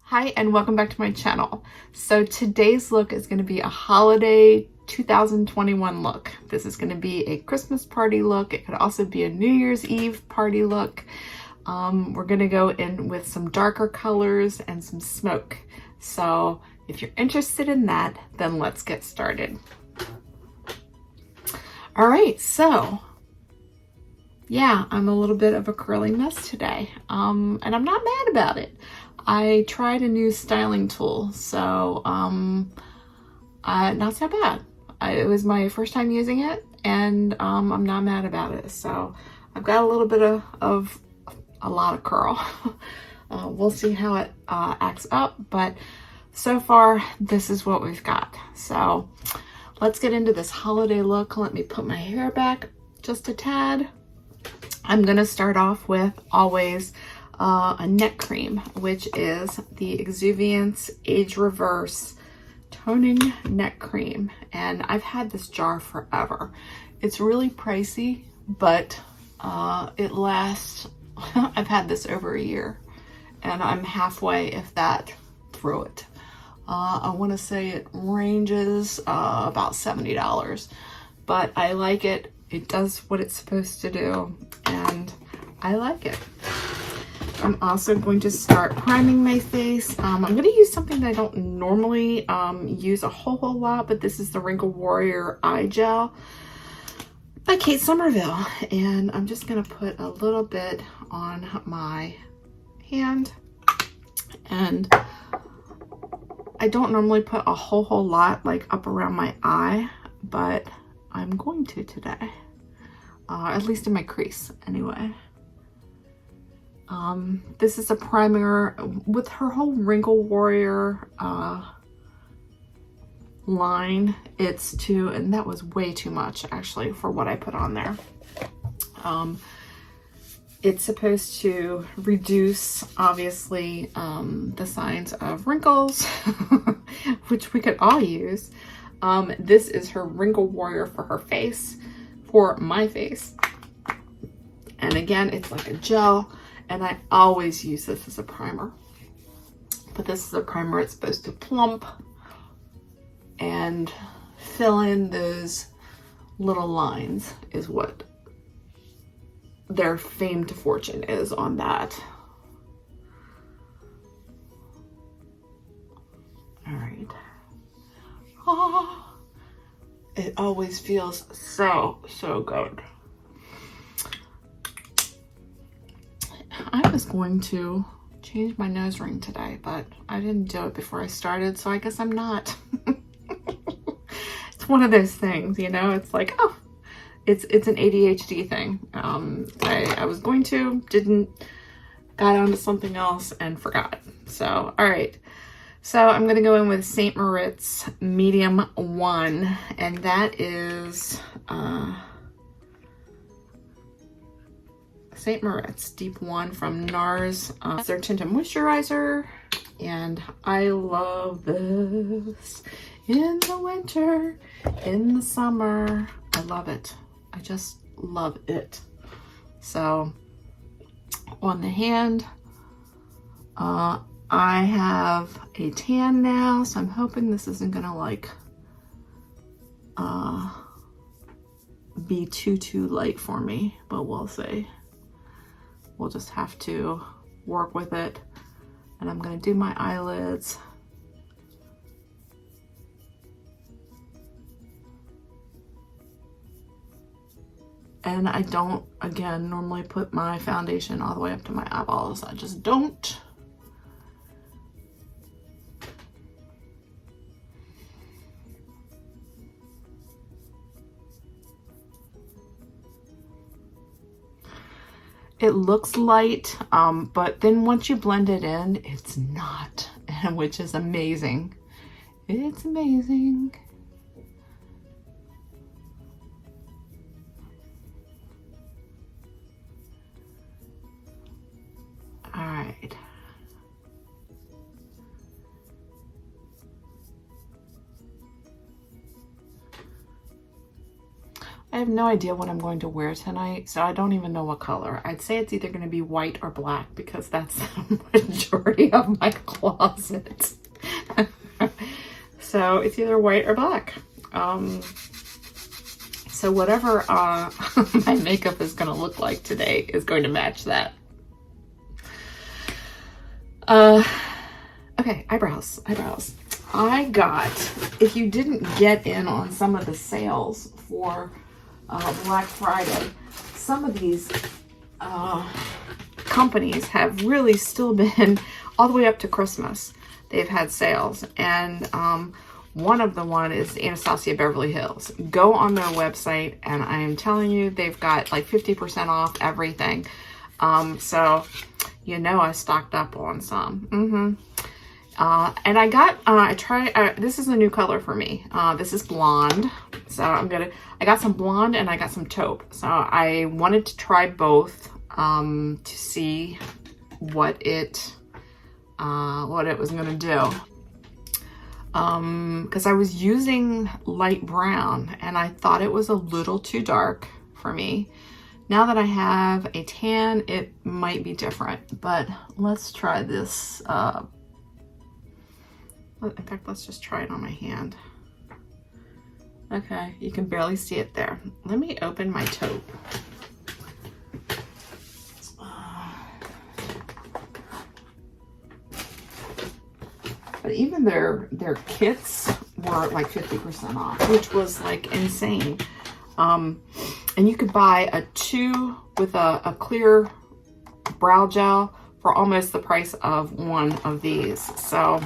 Hi and welcome back to my channel. So today's look is going to be a holiday 2021 look. This is going to be a Christmas party look. It could also be a New Year's Eve party look. We're going to go in with some darker colors and some smoke. So if you're interested in that, then let's get started. All right, so yeah, I'm a little bit of a curly mess today, and I'm not mad about it. I tried a new styling tool, so not so bad. It was my first time using it, and I'm not mad about it. So I've got a little bit of a lot of curl. We'll see how it acts up, but so far this is what we've got. So let's get into this holiday look. Let me put my hair back just a tad. I'm gonna start off with always a neck cream, which is the Exuvience Age Reverse Toning Neck Cream. And I've had this jar forever. It's really pricey, but it lasts, I've had this over a year and I'm halfway, if that, through it. I wanna say it ranges about $70, but I like it. It does what it's supposed to do and I like it. I'm also going to start priming my face. I'm going to use something that I don't normally use a whole lot, but this is the Wrinkle Warrior Eye Gel by Sommerville. And I'm just going to put a little bit on my hand. And I don't normally put a whole lot like up around my eye, but I'm going to today. At least in my crease anyway. This is a primer with her whole Wrinkle Warrior line. And that was way too much actually for what I put on there. It's supposed to reduce, obviously, the signs of wrinkles, which we could all use. This is her Wrinkle Warrior for her face, for my face. And again, it's like a gel. And I always use this as a primer. But this is a primer, it's supposed to plump and fill in those little lines, is what their fame to fortune is on that. All right. Oh, it always feels so good. I was going to change my nose ring today, but I didn't do it before I started, so I guess I'm not. It's one of those things, you know, it's like, oh, it's an ADHD thing. I was going to, didn't, got onto something else and forgot. So, all right. So I'm going to go in with St. Moritz Medium 1, and that is St. Moritz Deep 1 from NARS. It's their Tinted Moisturizer, and I love this in the winter, in the summer. I love it. I just love it. So on the hand, I have a tan now, so I'm hoping this isn't gonna like be too light for me, but we'll see. We'll just have to work with it. And I'm gonna do my eyelids. And I don't, again, normally put my foundation all the way up to my eyeballs. I just don't. It looks light, but then once you blend it in, it's not, which is amazing. It's amazing. All right. I I have no idea what I'm going to wear tonight, so I don't even know what color. I'd say it's either going to be white or black because that's the majority of my closet. So it's either white or black. So whatever my makeup is going to look like today is going to match that. Okay, eyebrows. I got, if you didn't get in on some of the sales for Black Friday, some of these companies have really still been all the way up to Christmas. They've had sales, and one of the one is Anastasia Beverly Hills. Go on their website, and I am telling you, they've got like 50% off everything. So, you know, I stocked up on some. And I got, this is a new color for me. This is blonde. So I got some blonde and I got some taupe. So I wanted to try both, to see what it was gonna do. Cause I was using light brown and I thought it was a little too dark for me. Now that I have a tan, it might be different, but let's try this, in fact, let's just try it on my hand. Okay, you can barely see it there. Let me open my taupe. But even their kits were like 50% off, which was like insane. And you could buy a 2 with a clear brow gel for almost the price of one of these. So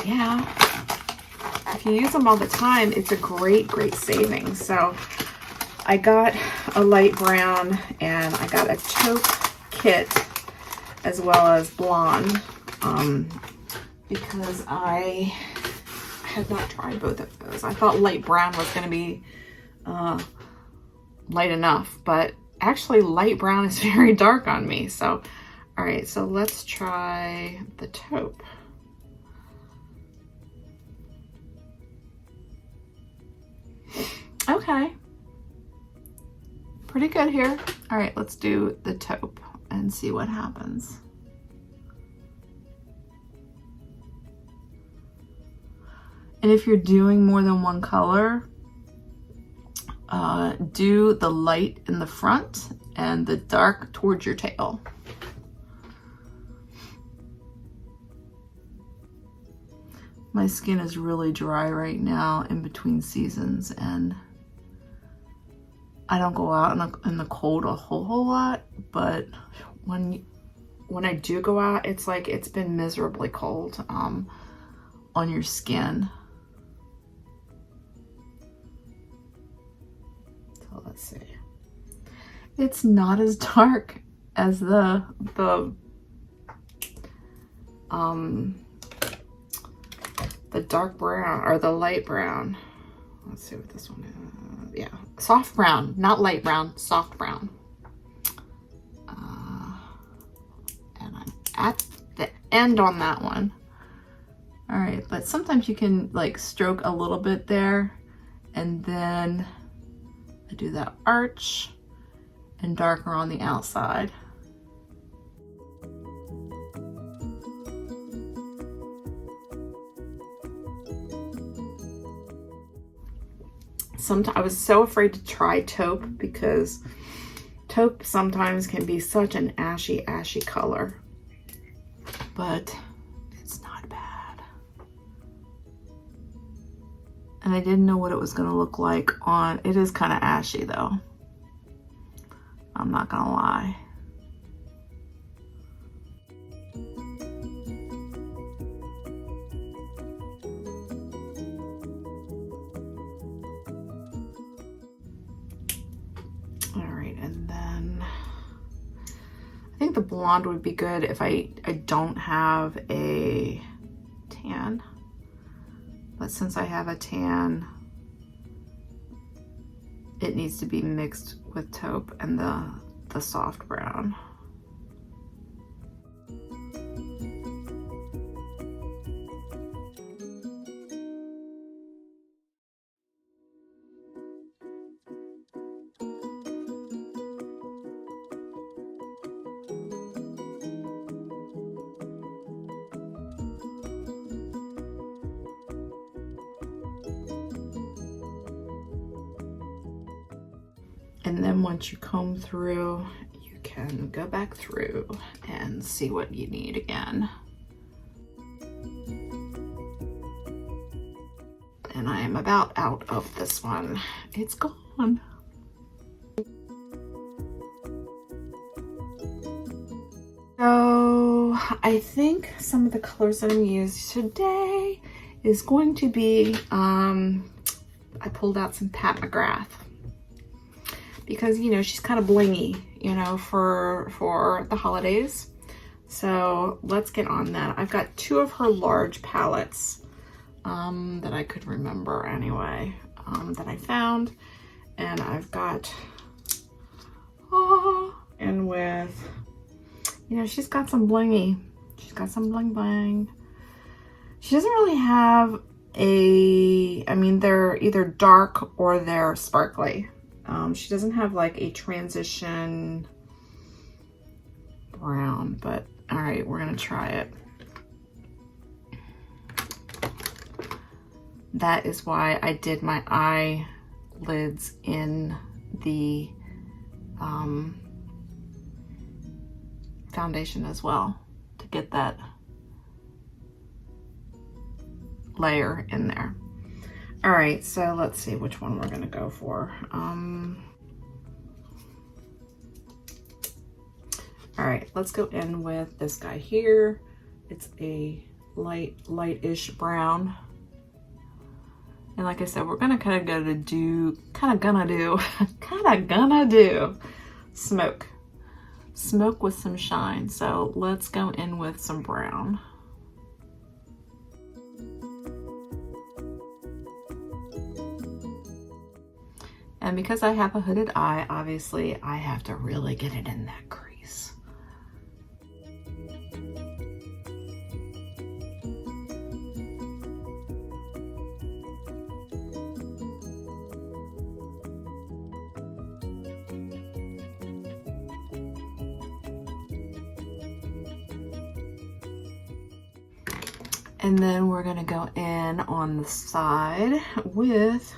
yeah, if you use them all the time, it's a great savings. So I got a light brown and I got a taupe kit as well as blonde, because I had not tried both of those. I thought light brown was going to be light enough, but actually light brown is very dark on me. So all right, so let's try the taupe. Okay, pretty good here. All right, let's do the taupe and see what happens. And if you're doing more than one color, do the light in the front and the dark towards your tail. My skin is really dry right now in between seasons, and I don't go out in the cold a whole lot, but when I do go out, it's like it's been miserably cold on your skin. So let's see. It's not as dark as the dark brown or the light brown. Let's see what this one is. Yeah, soft brown, not light brown, soft brown. And I'm at the end on that one. All right, but sometimes you can like stroke a little bit there, and then I do that arch and darker on the outside. I was so afraid to try taupe because taupe sometimes can be such an ashy color, but it's not bad. And I didn't know what it was going to look like on, it is kind of ashy though. I'm not going to lie. I think the blonde would be good if I don't have a tan, but since I have a tan, it needs to be mixed with taupe and the soft brown. And then once you comb through, you can go back through and see what you need again. And I am about out of this one. It's gone. So I think some of the colors that I'm gonna use today is going to be, I pulled out some Pat Magrath because, you know, she's kind of blingy, you know, for the holidays. So let's get on that. I've got 2 of her large palettes that I could remember anyway, that I found. And I've got, and with, you know, she's got some blingy. She's got some bling bling. She doesn't really have I mean, they're either dark or they're sparkly. She doesn't have like a transition brown, but all right, we're gonna try it. That is why I did my eyelids in the foundation as well, to get that layer in there. All right, so let's see which one we're gonna go for. All right, let's go in with this guy here. It's a lightish brown. And like I said, we're gonna kind of do smoke with some shine. So let's go in with some brown. And because I have a hooded eye, obviously I have to really get it in that crease. And then we're gonna go in on the side with,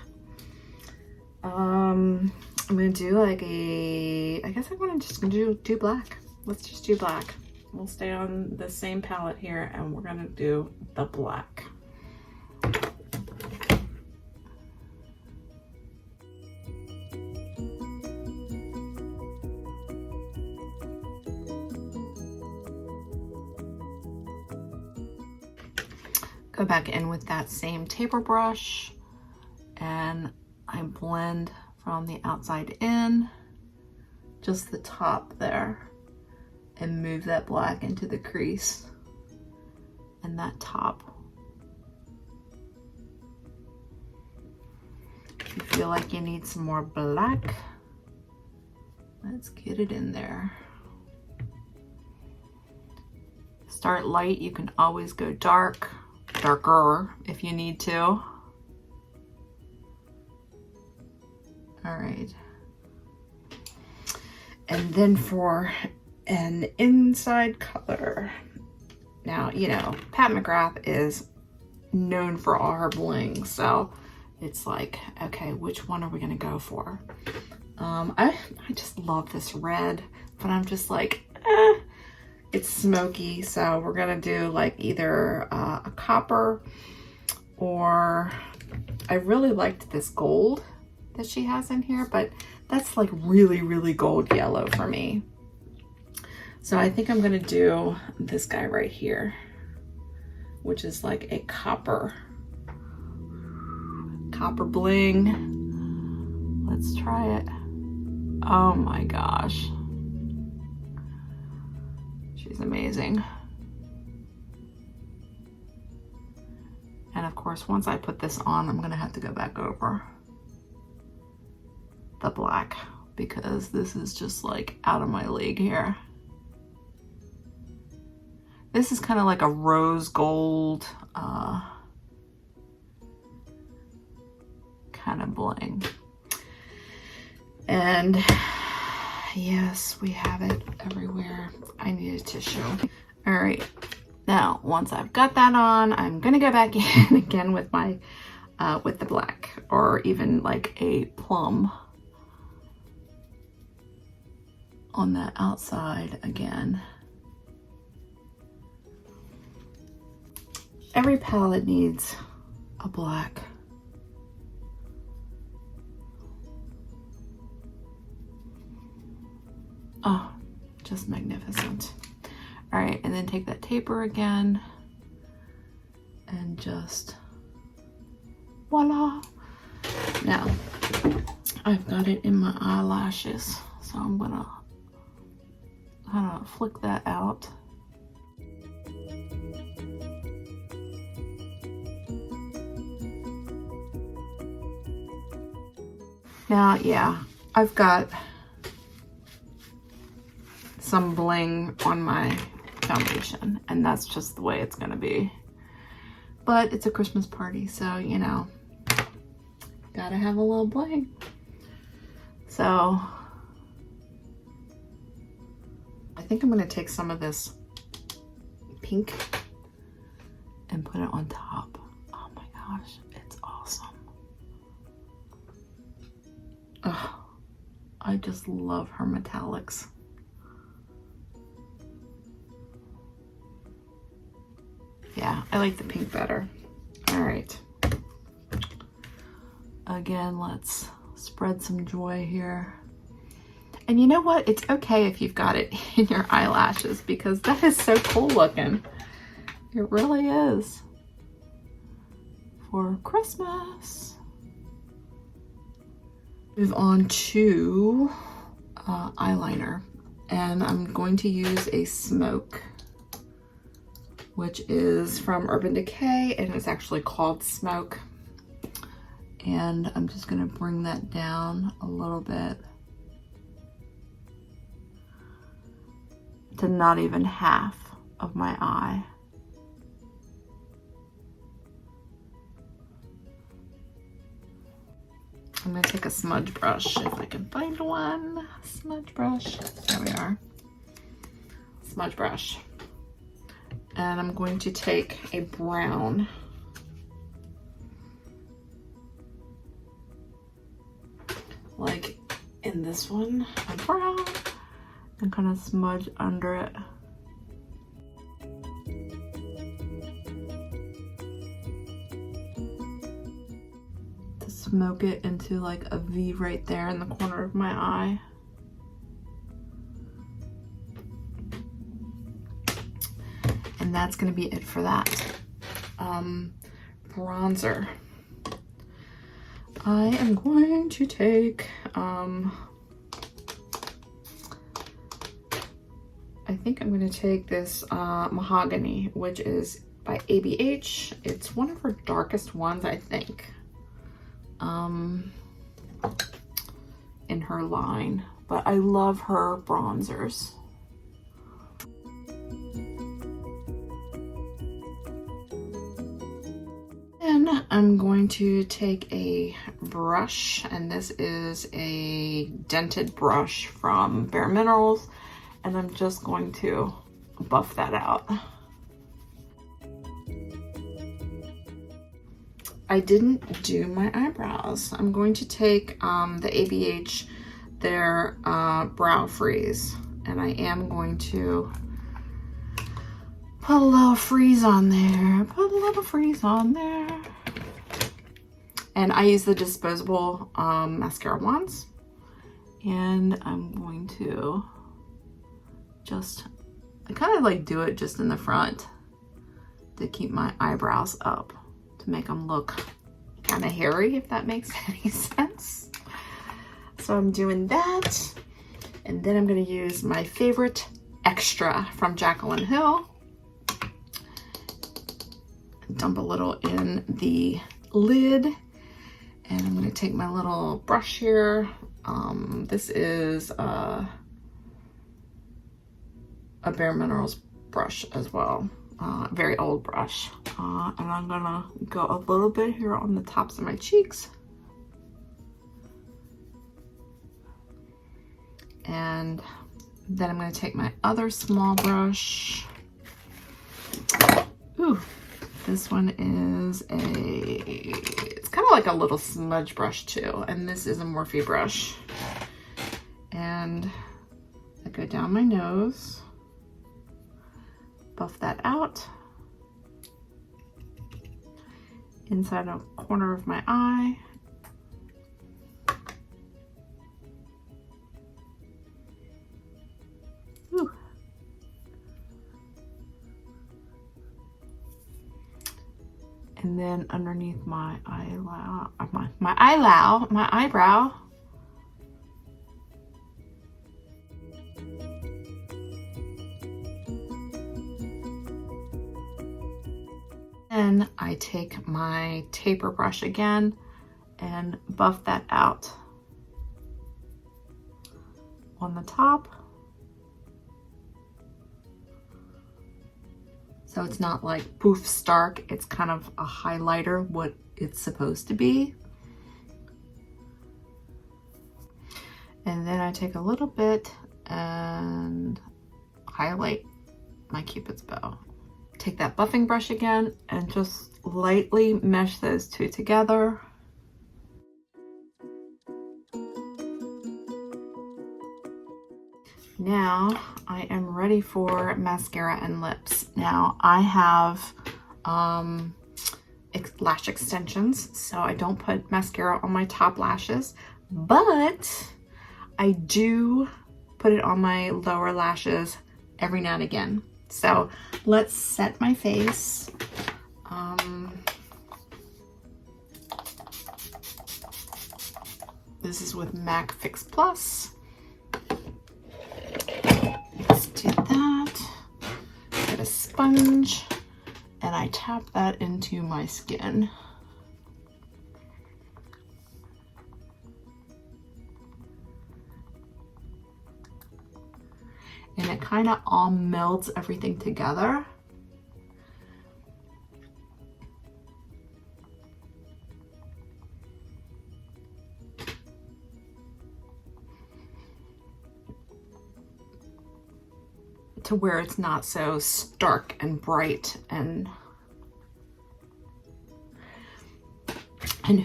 I'm gonna do like I guess I'm just gonna do black. Let's just do black. We'll stay on the same palette here and we're gonna do the black. Go back in with that same taper brush and I blend from the outside in, just the top there, and move that black into the crease and that top. If you feel like you need some more black, let's get it in there. Start light, you can always go darker if you need to. All right. And then for an inside color. Now, you know, Pat Magrath is known for all her bling, so it's like, okay, which one are we gonna go for? I just love this red, but I'm just like, it's smoky, so we're gonna do like either a copper, or I really liked this gold that she has in here, but that's like really, really gold yellow for me. So I think I'm gonna do this guy right here, which is like a copper bling. Let's try it. Oh my gosh. She's amazing. And of course, once I put this on, I'm gonna have to go back over the black because this is just like out of my league here. This is kind of like a rose gold kind of bling. And yes, we have it everywhere. I need a tissue. All right, now once I've got that on, I'm gonna go back in again with my with the black, or even like a plum. on that outside again. Every palette needs a black. Oh, just magnificent. All right, and then take that taper again and just voila. Now, I've got it in my eyelashes, so I'm gonna kind of flick that out. Now, yeah, I've got some bling on my foundation, and that's just the way it's gonna be. But it's a Christmas party, so you know, gotta have a little bling. So I think I'm gonna take some of this pink and put it on top. Oh my gosh, it's awesome. Oh, I just love her metallics. Yeah, I like the pink better. All right. Again, let's spread some joy here. And you know what? It's okay if you've got it in your eyelashes, because that is so cool looking. It really is. For Christmas. Move on to eyeliner. And I'm going to use a Smoke, which is from Urban Decay, and it's actually called Smoke. And I'm just gonna bring that down a little bit to not even half of my eye. I'm gonna take a smudge brush, if I can find one. Smudge brush, there we are. Smudge brush. And I'm going to take a brown. Like in this one, a brown, and kind of smudge under it. To smoke it into like a V right there in the corner of my eye. And that's gonna be it for that. Bronzer. I am going to take, I think I'm going to take this Mahogany, which is by ABH. It's one of her darkest ones, I think, in her line. But I love her bronzers. I'm going to take a brush, and this is a dented brush from Bare Minerals, and I'm just going to buff that out. I didn't do my eyebrows. I'm going to take the ABH, their Brow Freeze, and I am going to put a little freeze on there. Put a little freeze on there. And I use the disposable mascara wands. And I'm going to just, I kind of like do it just in the front to keep my eyebrows up, to make them look kind of hairy, if that makes any sense. So I'm doing that. And then I'm going to use my favorite Extra from Jaclyn Hill. Dump a little in the lid. And I'm going to take my little brush here. This is a Bare Minerals brush as well. Very old brush. And I'm going to go a little bit here on the tops of my cheeks. And then I'm going to take my other small brush. Ooh, this one is it's kind of like a little smudge brush too. And this is a Morphe brush. And I go down my nose, buff that out, inside a corner of my eye, ooh. And then underneath my eyelash, my eyebrow. Then I take my taper brush again and buff that out on the top. So it's not like poof stark, it's kind of a highlighter, what it's supposed to be. And then I take a little bit and highlight my Cupid's bow. Take that buffing brush again and just lightly mesh those two together. Now I am ready for mascara and lips. Now I have lash extensions, so I don't put mascara on my top lashes, but I do put it on my lower lashes every now and again. So let's set my face. This is with MAC Fix Plus. Let's do that. Get a sponge and I tap that into my skin. And it kind of all melts everything together. To where it's not so stark and bright and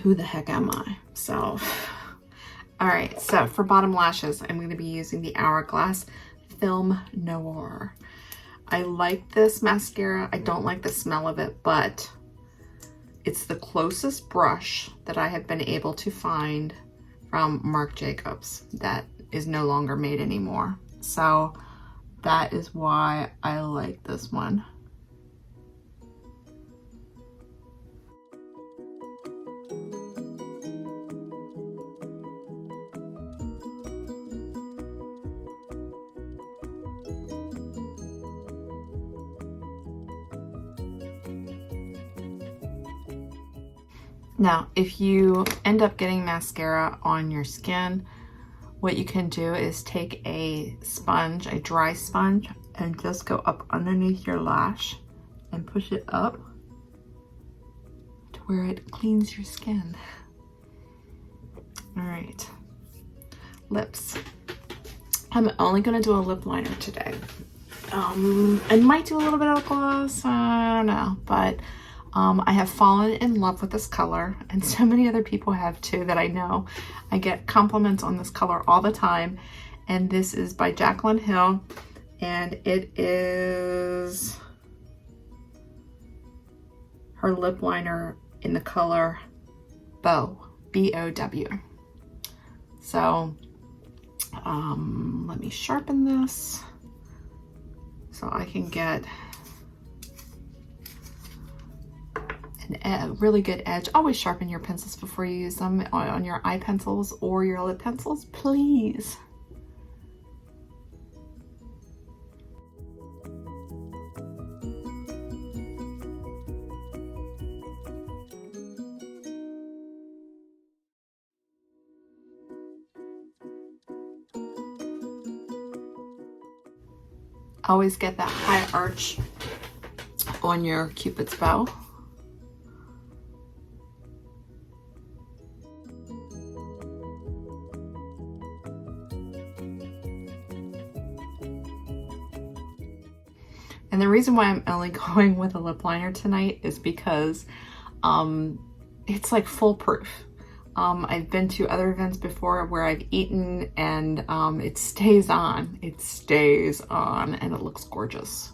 who the heck am I? So, all right, so for bottom lashes, I'm going to be using the Hourglass Film Noir. I like this mascara. I don't like the smell of it, but it's the closest brush that I have been able to find from Marc Jacobs that is no longer made anymore. So that is why I like this one. Now, if you end up getting mascara on your skin, what you can do is take a sponge, a dry sponge, and just go up underneath your lash and push it up to where it cleans your skin. All right, lips. I'm only gonna do a lip liner today. I might do a little bit of gloss, I don't know, but I have fallen in love with this color, and so many other people have too that I know. I get compliments on this color all the time, and this is by Jaclyn Hill, and it is her lip liner in the color Bow, B-O-W. So let me sharpen this so I can get a really good edge. Always sharpen your pencils before you use them on your eye pencils or your lip pencils, please. Always get that high arch on your Cupid's bow. And the reason why I'm only going with a lip liner tonight is because it's like foolproof. I've been to other events before where I've eaten and it stays on. It stays on and it looks gorgeous.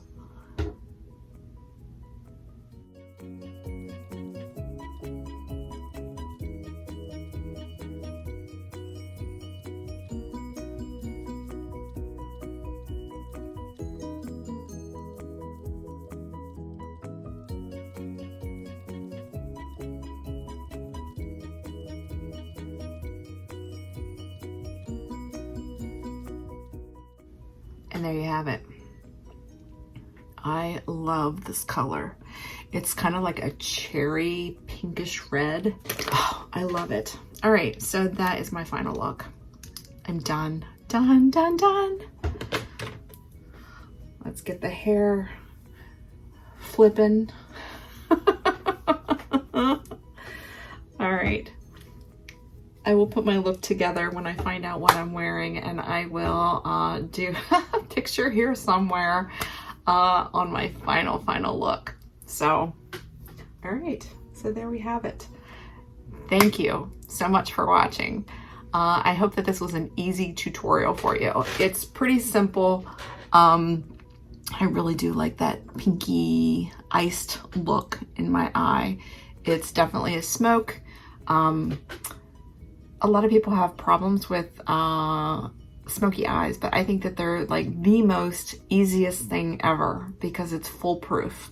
And there you have it. I love this color. It's kind of like a cherry pinkish red. Oh, I love it. All right, so that is my final look. I'm done, done, done, done. Let's get the hair flipping. All right. I will put my look together when I find out what I'm wearing, and I will do a picture here somewhere on my final look. So, all right, so there we have it. Thank you so much for watching. I hope that this was an easy tutorial for you. It's pretty simple. I really do like that pinky iced look in my eye. It's definitely a smoke. A lot of people have problems with smoky eyes, but I think that they're like the most easiest thing ever because it's foolproof.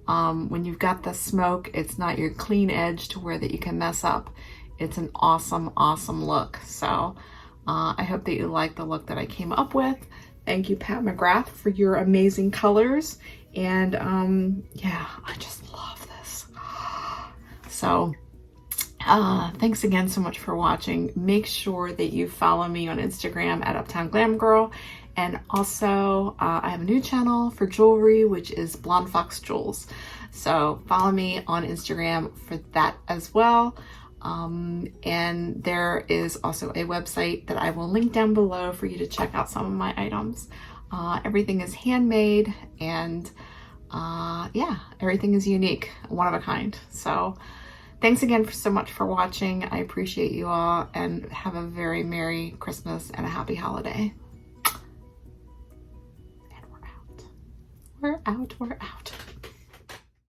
When you've got the smoke, it's not your clean edge to where that you can mess up. It's an awesome, awesome look. So I hope that you like the look that I came up with. Thank you, Pat Magrath, for your amazing colors. And yeah, I just love this. So thanks again so much for watching. Make sure that you follow me on Instagram at Uptown Glam Girl. And also I have a new channel for jewelry, which is Blonde Fox Jewels. So follow me on Instagram for that as well. And there is also a website that I will link down below for you to check out some of my items. Everything is handmade and yeah, everything is unique, one of a kind. So thanks again so much for watching. I appreciate you all, and have a very Merry Christmas and a happy holiday. And we're out. We're out.